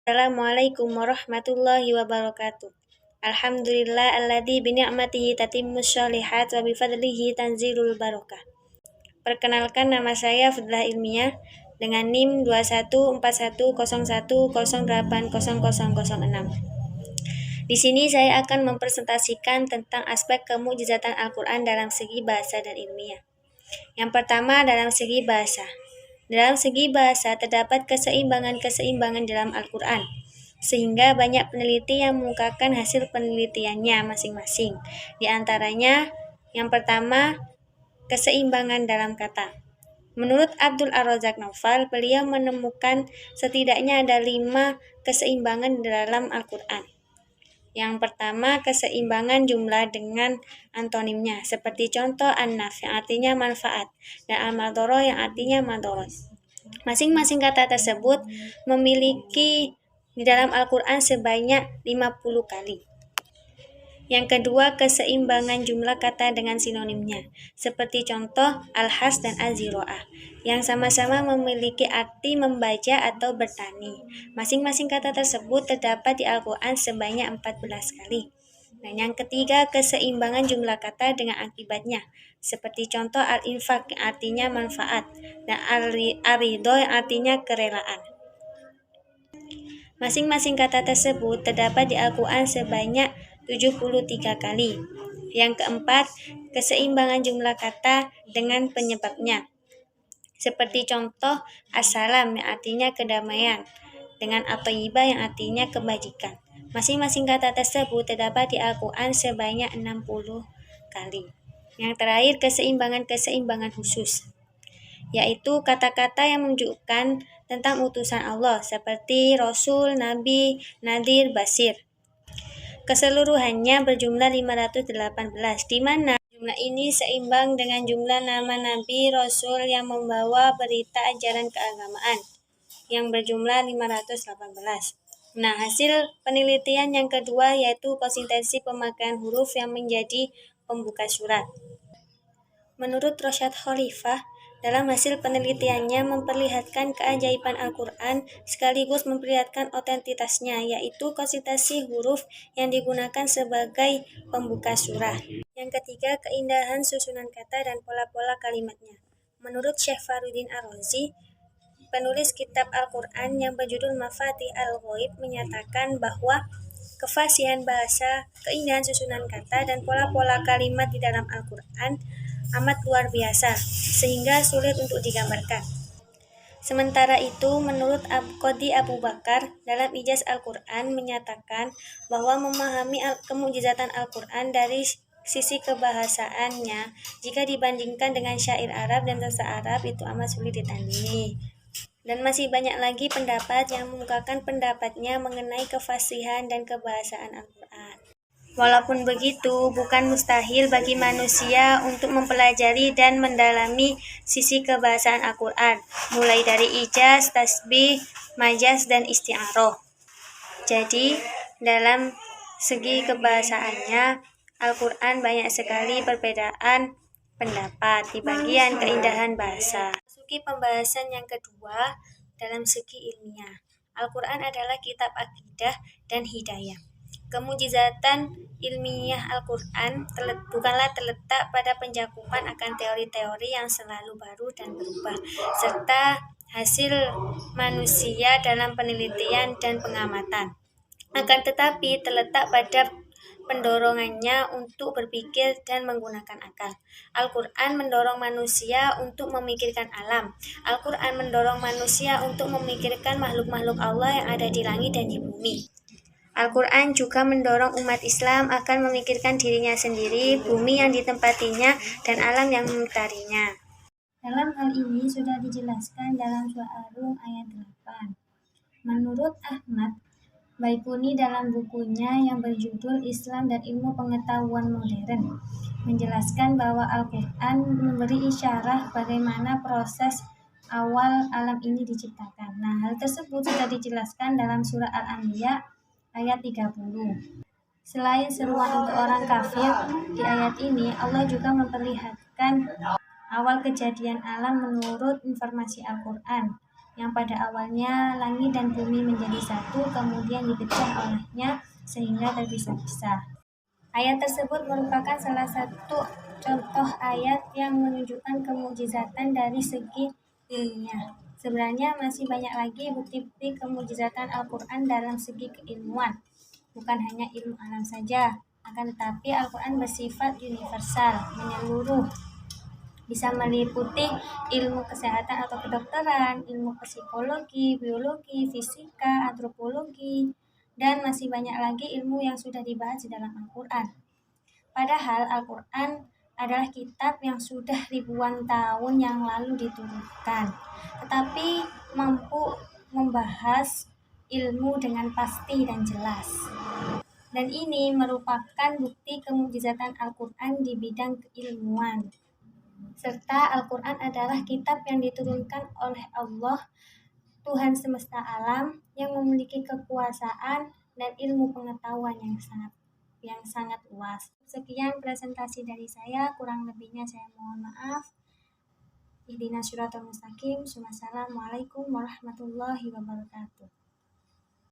Assalamualaikum warahmatullahi wabarakatuh. Alhamdulillah alladzi bi ni'matihi tatimmus sholihat wa bi fadlihi tanzilul barakah. Perkenalkan, nama saya Fadlah Ilmiah dengan NIM 214101080006. Di sini saya akan mempresentasikan tentang aspek kemukjizatan Al-Qur'an dalam segi bahasa dan ilmiah. Yang pertama, dalam segi bahasa. Dalam segi bahasa terdapat keseimbangan dalam Al-Qur'an, sehingga banyak peneliti yang mengungkapkan hasil penelitiannya masing-masing. Di antaranya, yang pertama, keseimbangan dalam kata. Menurut Abdul Ar-Razzaq Naufal, beliau menemukan setidaknya ada 5 keseimbangan dalam Al-Qur'an. Yang pertama, keseimbangan jumlah dengan antonimnya, seperti contoh an-naf yang artinya manfaat dan al-madharah yang artinya madharat. Masing-masing kata tersebut memiliki di dalam Al-Qur'an sebanyak 50 kali. Yang kedua, keseimbangan jumlah kata dengan sinonimnya, seperti contoh al-has dan az-zira'ah, yang sama-sama memiliki arti membaca atau bertani. Masing-masing kata tersebut terdapat di Al-Qur'an sebanyak 14 kali. Dan yang ketiga, keseimbangan jumlah kata dengan akibatnya, seperti contoh al-infaq yang artinya manfaat dan ar-ridho yang artinya kerelaan. Masing-masing kata tersebut terdapat di Al-Qur'an sebanyak 73 kali. Yang keempat, keseimbangan jumlah kata dengan penyebabnya, seperti contoh as-salam yang artinya kedamaian dengan at-thayyibah yang artinya kebajikan. Masing-masing kata tersebut terdapat di Al-Qur'an sebanyak 60 kali. Yang terakhir, keseimbangan khusus, yaitu kata-kata yang menunjukkan tentang utusan Allah, seperti Rasul, Nabi, Nadir, Basir. Keseluruhannya berjumlah 518, di mana jumlah ini seimbang dengan jumlah nama Nabi Rasul yang membawa berita ajaran keagamaan yang berjumlah 518. Nah, hasil penelitian yang kedua yaitu konsistensi pemakaian huruf yang menjadi pembuka surat. Menurut Rosyad Khalifah, dalam hasil penelitiannya memperlihatkan keajaiban Al-Qur'an sekaligus memperlihatkan otentitasnya, yaitu konsistensi huruf yang digunakan sebagai pembuka surah. Yang ketiga, keindahan susunan kata dan pola-pola kalimatnya. Menurut Syekh Faruddin Ar-Razi, penulis kitab Al-Qur'an yang berjudul Mafatih Al-Ghaib, menyatakan bahwa kefasihan bahasa, keindahan susunan kata, dan pola-pola kalimat di dalam Al-Qur'an amat luar biasa, sehingga sulit untuk digambarkan. Sementara itu, menurut Qadhi Abu Bakar, dalam Ijaz Al-Qur'an menyatakan bahwa memahami kemukjizatan Al-Qur'an dari sisi kebahasaannya jika dibandingkan dengan syair Arab dan sastra Arab itu amat sulit ditandingi. Dan masih banyak lagi pendapat yang mengungkapkan pendapatnya mengenai kefasihan dan kebahasaan Al-Qur'an. Walaupun begitu, bukan mustahil bagi manusia untuk mempelajari dan mendalami sisi kebahasaan Al-Qur'an, mulai dari ijaz, tasbih, majaz, dan isti'aroh. Jadi, dalam segi kebahasaannya, Al-Qur'an banyak sekali perbedaan pendapat di bagian keindahan bahasa. Masuki pembahasan yang kedua dalam segi ilmiah. Al-Qur'an adalah kitab akidah dan hidayah. Kemukjizatan ilmiah Al-Qur'an bukanlah terletak pada pencakupan akan teori-teori yang selalu baru dan berubah, serta hasil manusia dalam penelitian dan pengamatan. Akan tetapi terletak pada pendorongannya untuk berpikir dan menggunakan akal. Al-Qur'an mendorong manusia untuk memikirkan alam. Al-Qur'an mendorong manusia untuk memikirkan makhluk-makhluk Allah yang ada di langit dan di bumi. Al-Qur'an juga mendorong umat Islam akan memikirkan dirinya sendiri, bumi yang ditempatinya, dan alam yang mengitarinya. Dalam hal ini sudah dijelaskan dalam surah Ar-Rum ayat 8. Menurut Ahmad Baikuni dalam bukunya yang berjudul Islam dan Ilmu Pengetahuan Modern, menjelaskan bahwa Al-Qur'an memberi isyarah bagaimana proses awal alam ini diciptakan. Nah, hal tersebut sudah dijelaskan dalam surah Al-Anbiya ayat 30. Selain seruan untuk orang kafir, di ayat ini Allah juga memperlihatkan awal kejadian alam menurut informasi Al-Qur'an, yang pada awalnya langit dan bumi menjadi satu, kemudian dipecah olehnya sehingga terpisah-pisah. Ayat tersebut merupakan salah satu contoh ayat yang menunjukkan kemukjizatan dari segi ilmiah. Sebenarnya masih banyak lagi bukti-bukti kemukjizatan Al-Quran dalam segi keilmuan. Bukan hanya ilmu alam saja, akan tetapi Al-Quran bersifat universal, menyeluruh, bisa meliputi ilmu kesehatan atau kedokteran, ilmu psikologi, biologi, fisika, antropologi, dan masih banyak lagi ilmu yang sudah dibahas di dalam Al-Quran. Padahal Al-Quran adalah kitab yang sudah ribuan tahun yang lalu diturunkan, tetapi mampu membahas ilmu dengan pasti dan jelas. Dan ini merupakan bukti kemukjizatan Al-Quran di bidang keilmuan. Serta Al-Quran adalah kitab yang diturunkan oleh Allah, Tuhan semesta alam, yang memiliki kekuasaan dan ilmu pengetahuan yang sangat luas. Sekian presentasi dari saya, kurang lebihnya saya mohon maaf. Ihdinas siratal mustaqim. Wassalamualaikum warahmatullahi wabarakatuh.